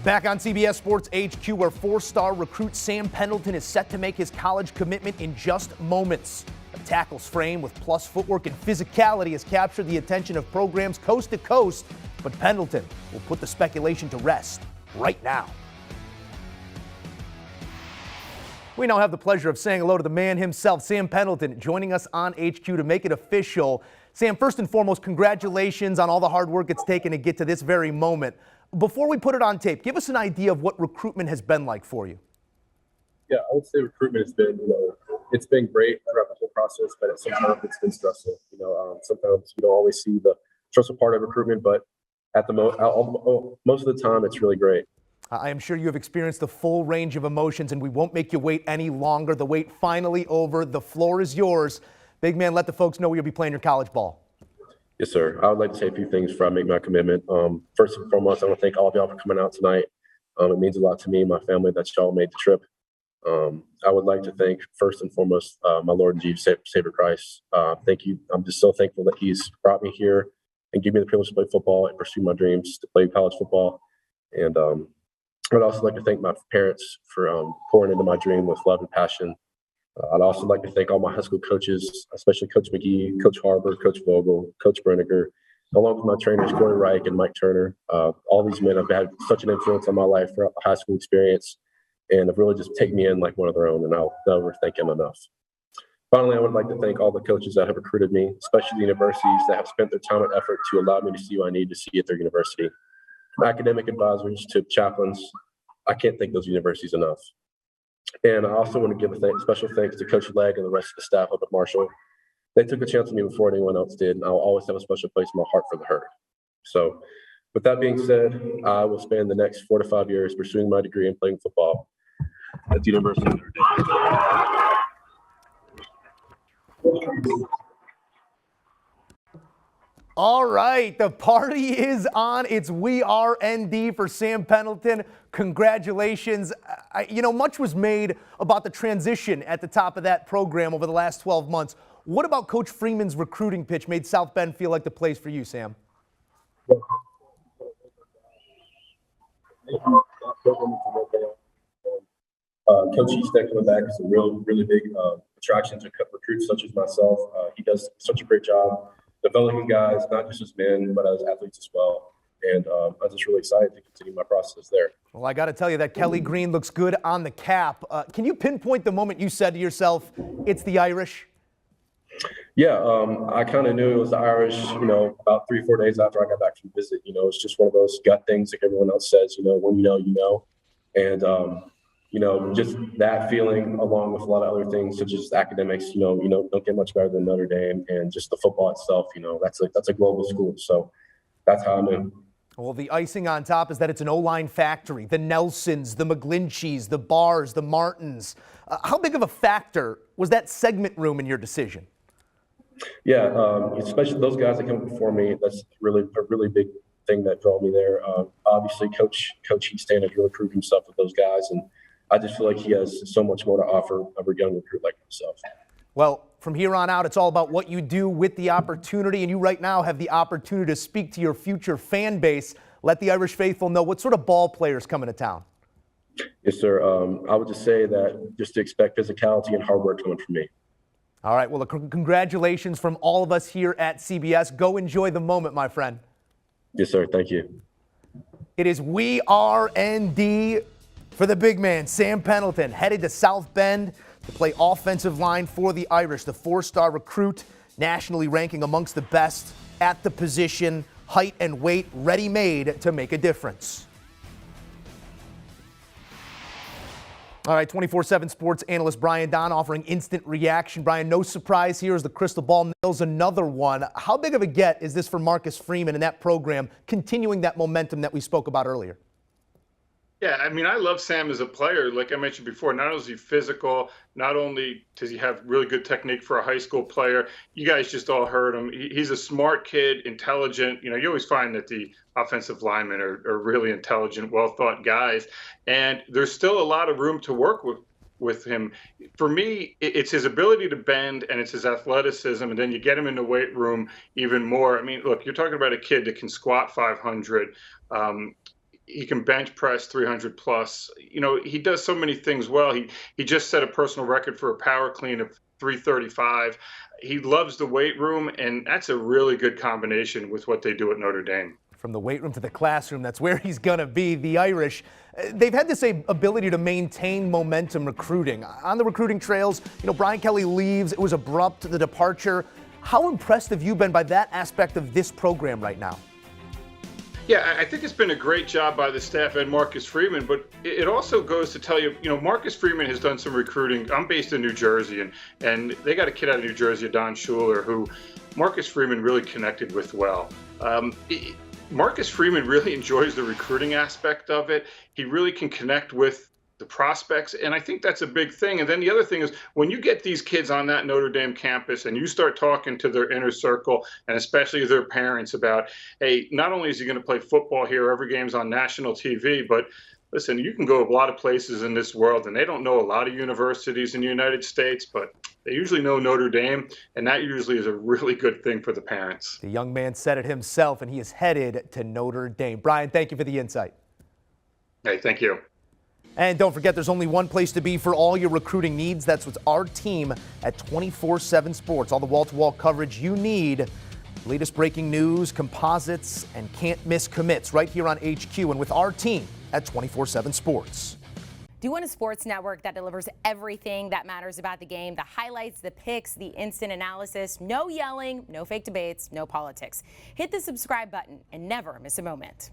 Back on CBS Sports HQ, where four-star recruit Sam Pendleton is set to make his college commitment in just moments. A tackle's frame with plus footwork and physicality has captured the attention of programs coast to coast, but Pendleton will put the speculation to rest right now. We now have the pleasure of saying hello to the man himself, Sam Pendleton, joining us on HQ to make it official. Sam, first and foremost, congratulations on all the hard work it's taken to get to this very moment. Before we put it on tape, give us an idea of what recruitment has been like for you. Yeah, I would say recruitment has been, it's been great throughout the whole process, but at some times it's been stressful. Sometimes you don't always see the stressful part of recruitment, but at the most of the time, it's really great. I am sure you have experienced the full range of emotions, and we won't make you wait any longer. The wait finally over. The floor is yours. Big man, let the folks know where you'll be playing your college ball. Yes, sir. I would like to say a few things before I make my commitment. First and foremost, I want to thank all of y'all for coming out tonight. It means a lot to me and my family that y'all made the trip. I would like to thank, first and foremost, my Lord and Jesus, Savior Christ. Thank you. I'm just so thankful that He's brought me here and given me the privilege to play football and pursue my dreams to play college football. And I'd also like to thank my parents for pouring into my dream with love and passion. I'd also like to thank all my high school coaches, especially Coach McGee, Coach Harbour, Coach Vogel, Coach Brenniger, along with my trainers, Corey Reich and Mike Turner. All these men have had such an influence on my life throughout the high school experience and have really just taken me in like one of their own, and I'll never thank them enough. Finally, I would like to thank all the coaches that have recruited me, especially the universities that have spent their time and effort to allow me to see what I need to see at their university. From academic advisors to chaplains, I can't thank those universities enough. And I also want to give a special thanks to Coach Legg and the rest of the staff up at Marshall. They took a chance on me before anyone else did, and I'll always have a special place in my heart for the Herd. So with that being said, I will spend the next 4 to 5 years pursuing my degree and playing football at the University of Notre Dame. All right, the party is on. It's We Are ND for Sam Pendleton. Congratulations. Much was made about the transition at the top of that program over the last 12 months. What about Coach Freeman's recruiting pitch made South Bend feel like the place for you, Sam? Coach Easton coming back is a really big attraction to recruits such as myself. He does such a great job developing guys, not just as men, but as athletes as well. And I'm just really excited to continue my process there. Well, I got to tell you that Kelly Green looks good on the cap. Can you pinpoint the moment you said to yourself, it's the Irish? Yeah, I kind of knew it was the Irish, about 3 or 4 days after I got back from visit. It's just one of those gut things like everyone else says, when you know, you know. And, just that feeling along with a lot of other things such as academics, don't get much better than Notre Dame, and just the football itself, that's a global school. So that's how I knew. Well, the icing on top is that it's an O-line factory. The Nelsons, the McGlincheys, the Barrs, the Martins. How big of a factor was that segment room in your decision? Yeah, especially those guys that come before me. That's a really big thing that drew me there. Obviously, Coach Easton has really proved himself with those guys, and I just feel like he has so much more to offer of a young recruit like himself. Well, from here on out, it's all about what you do with the opportunity, and you right now have the opportunity to speak to your future fan base. Let the Irish faithful know what sort of ball players coming to town. Yes, sir. I would just say that just to expect physicality and hard work coming from me. All right. Well, congratulations from all of us here at CBS. Go enjoy the moment, my friend. Yes, sir. Thank you. It is We Are ND for the big man, Sam Pendleton, headed to South Bend to play offensive line for the Irish. The 4-star recruit, nationally ranking amongst the best at the position, height and weight, ready-made to make a difference. All right, 24/7 sports analyst Brian Don offering instant reaction. Brian, no surprise here as the crystal ball nails another one. How big of a get is this for Marcus Freeman and that program, continuing that momentum that we spoke about earlier? Yeah, I love Sam as a player. Like I mentioned before, not only is he physical, not only does he have really good technique for a high school player, you guys just all heard him. He's a smart kid, intelligent. You always find that the offensive linemen are really intelligent, well-thought guys. And there's still a lot of room to work with him. For me, it's his ability to bend and it's his athleticism, and then you get him in the weight room even more. Look, you're talking about a kid that can squat 500. he can bench press 300 plus. You know, he does so many things well. He just set a personal record for a power clean of 335. He loves the weight room, and that's a really good combination with what they do at Notre Dame. From the weight room to the classroom, that's where he's going to be. The Irish, they've had this ability to maintain momentum recruiting. On the recruiting trails, you know, Brian Kelly leaves. It was abrupt, the departure. How impressed have you been by that aspect of this program right now? Yeah, I think it's been a great job by the staff and Marcus Freeman, but it also goes to tell you, you know, Marcus Freeman has done some recruiting. I'm based in New Jersey, and they got a kid out of New Jersey, Don Schuler, who Marcus Freeman really connected with well. Marcus Freeman really enjoys the recruiting aspect of it. He really can connect with the prospects, and I think that's a big thing. And then the other thing is, when you get these kids on that Notre Dame campus and you start talking to their inner circle, and especially their parents, about, hey, not only is he going to play football here, every game's on national TV, but listen, you can go a lot of places in this world, and they don't know a lot of universities in the United States, but they usually know Notre Dame, and that usually is a really good thing for the parents. The young man said it himself, and he is headed to Notre Dame. Brian, thank you for the insight. Hey, thank you. And don't forget, there's only one place to be for all your recruiting needs. That's with our team at 24/7 Sports. All the wall-to-wall coverage you need. Latest breaking news, composites, and can't miss commits right here on HQ and with our team at 24/7 Sports. Do you want a sports network that delivers everything that matters about the game? The highlights, the picks, the instant analysis, no yelling, no fake debates, no politics. Hit the subscribe button and never miss a moment.